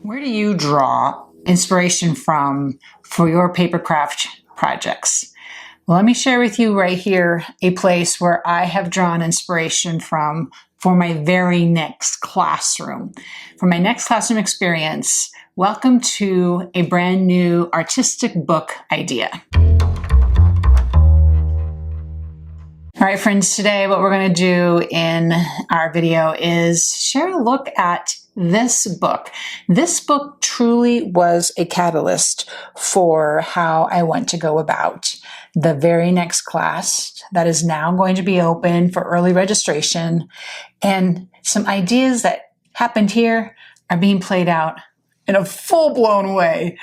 Where do you draw inspiration from for your paper craft projects? Well, let me share with you right here a place where I have drawn inspiration from for my very next classroom. For my next classroom experience, welcome to a brand new artistic book idea. All right, friends, today what we're going to do in our video is share a look at this book. This book truly was a catalyst for how I want to go about the very next class that is now going to be open for early registration. And some ideas that happened here are being played out in a full-blown way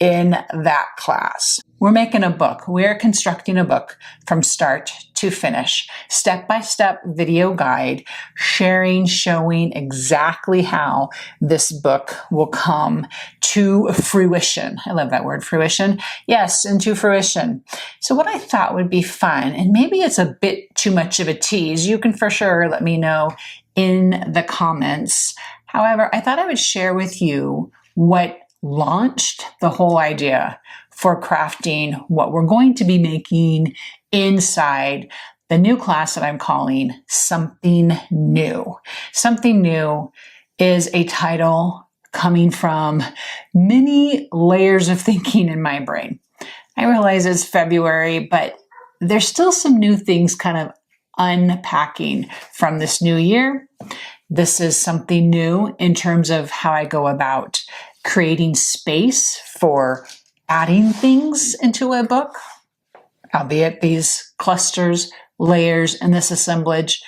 in that class. We're making a book. We're constructing a book from start to finish, step-by-step video guide, showing exactly how this book will come to fruition. I love that word, fruition. Yes, into fruition. So what I thought would be fun, and maybe it's a bit too much of a tease, you can for sure let me know in the comments. However, I thought I would share with you what launched the whole idea for crafting what we're going to be making inside the new class that I'm calling Something New. Something New is a title coming from many layers of thinking in my brain. I realize it's February, but there's still some new things kind of unpacking from this new year. This is something new in terms of how I go about creating space for adding things into a book, albeit these clusters, layers, and this assemblage.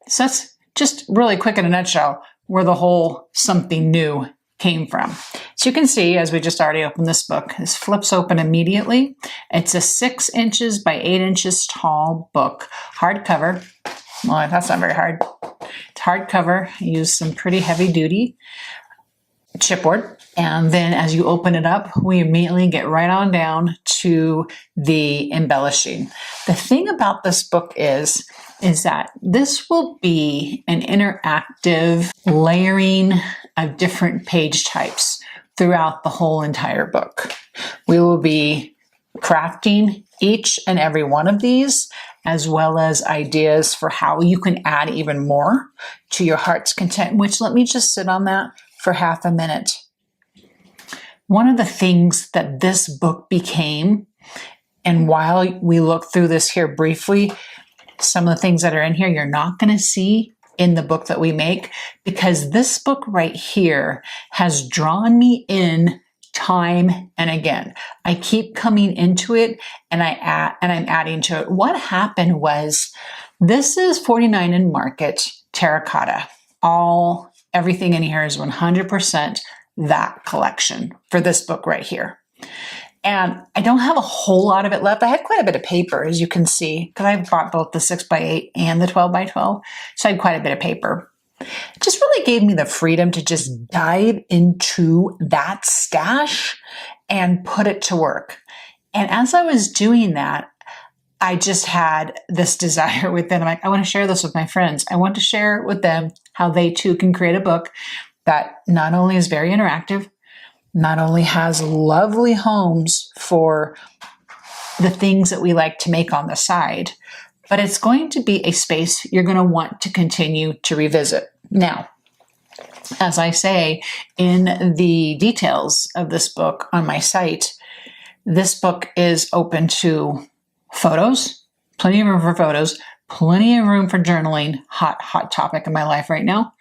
So that's just really quick in a nutshell where the whole something new came from. So you can see, as we just already opened this book, this flips open immediately. It's a 6 inches by 8 inches tall book, hardcover. Well, that's not very hard. It's hardcover. I use some pretty heavy duty chipboard. And then as you open it up, we immediately get right on down to the embellishing. The thing about this book is that this will be an interactive layering of different page types throughout the whole entire book. We will be crafting each and every one of these, as well as ideas for how you can add even more to your heart's content, which let me just sit on that for half a minute. One of the things that this book became, and while we look through this here briefly, some of the things that are in here you're not going to see in the book that we make, because this book right here has drawn me in time and again. I keep coming into it and I'm adding to it. What happened was, this is 49 in market terracotta. Everything in here is 100% that collection for this book right here. And I don't have a whole lot of it left. I had quite a bit of paper, as you can see, because I bought both the 6x8 and the 12x12. So I had quite a bit of paper. It just really gave me the freedom to just dive into that stash and put it to work. And as I was doing that, I just had this desire within. I'm like, I want to share this with my friends. I want to share with them how they too can create a book that not only is very interactive, not only has lovely homes for the things that we like to make on the side, but it's going to be a space you're going to want to continue to revisit. Now, as I say in the details of this book on my site, this book is open to photos, plenty of room for photos, plenty of room for journaling, hot topic in my life right now,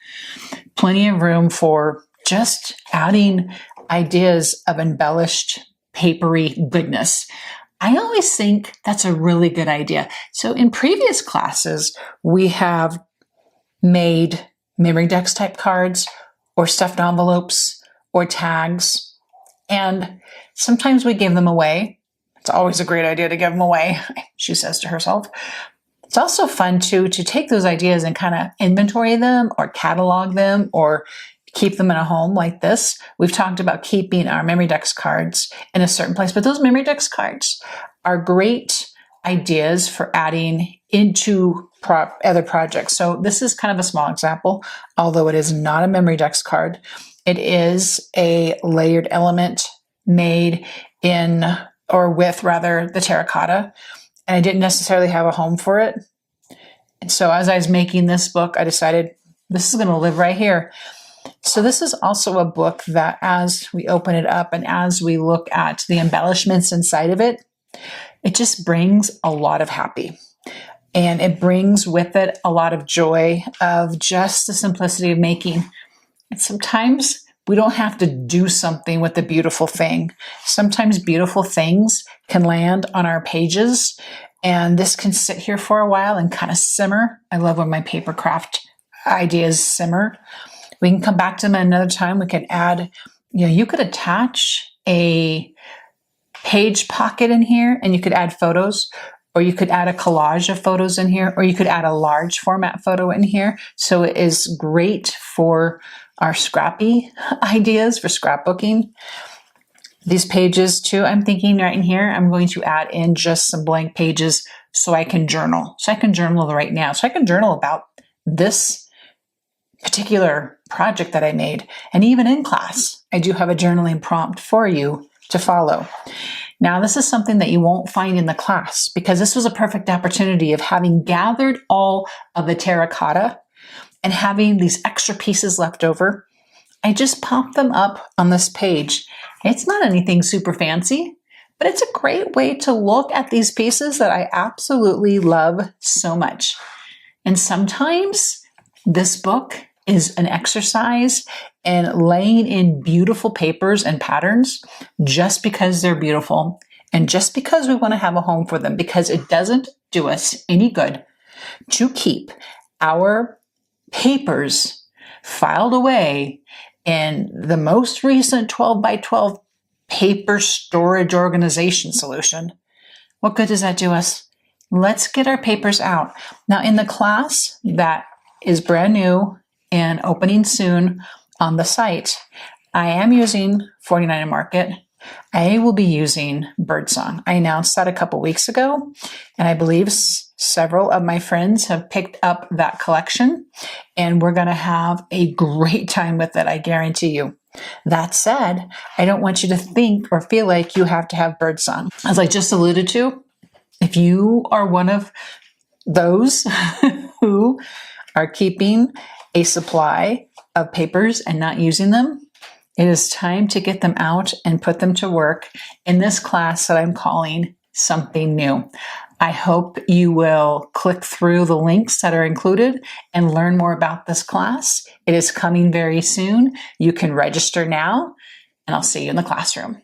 plenty of room for just adding ideas of embellished, papery goodness. I always think that's a really good idea. So in previous classes, we have made memory decks type cards or stuffed envelopes or tags, and sometimes we give them away. It's always a great idea to give them away, she says to herself. It's also fun to take those ideas and kind of inventory them or catalog them or keep them in a home like this. We've talked about keeping our memory decks cards in a certain place, but those memory decks cards are great ideas for adding into other projects. So this is kind of a small example, although it is not a memory decks card. It is a layered element made in, or with rather, the terracotta. And I didn't necessarily have a home for it. And so as I was making this book, I decided this is going to live right here. So this is also a book that as we open it up and as we look at the embellishments inside of it, it just brings a lot of happy. And it brings with it a lot of joy of just the simplicity of making. And sometimes we don't have to do something with a beautiful thing. Sometimes beautiful things can land on our pages, and this can sit here for a while and kind of simmer. I love when my paper craft ideas simmer. We can come back to them at another time. We can add, you could attach a page pocket in here and you could add photos, or you could add a collage of photos in here, or you could add a large format photo in here. So it is great for our scrappy ideas for scrapbooking. These pages too, I'm thinking right in here, I'm going to add in just some blank pages so I can journal. So I can journal right now. So I can journal about this particular project that I made. And even in class, I do have a journaling prompt for you to follow. Now, this is something that you won't find in the class because this was a perfect opportunity of having gathered all of the terracotta and having these extra pieces left over. I just popped them up on this page. It's not anything super fancy, but it's a great way to look at these pieces that I absolutely love so much. And sometimes this book is an exercise in laying in beautiful papers and patterns just because they're beautiful and just because we want to have a home for them, because it doesn't do us any good to keep our papers filed away in the most recent 12 by 12 paper storage organization solution. What good does that do us? Let's get our papers out. Now, in the class that is brand new and opening soon on the site, I am using 49 Market. I will be using Birdsong. I announced that a couple weeks ago, and I believe several of my friends have picked up that collection, and we're going to have a great time with it, I guarantee you. That said, I don't want you to think or feel like you have to have Birdsong. As I just alluded to, if you are one of those who are keeping a supply of papers and not using them, it is time to get them out and put them to work in this class that I'm calling Something New. I hope you will click through the links that are included and learn more about this class. It is coming very soon. You can register now, and I'll see you in the classroom.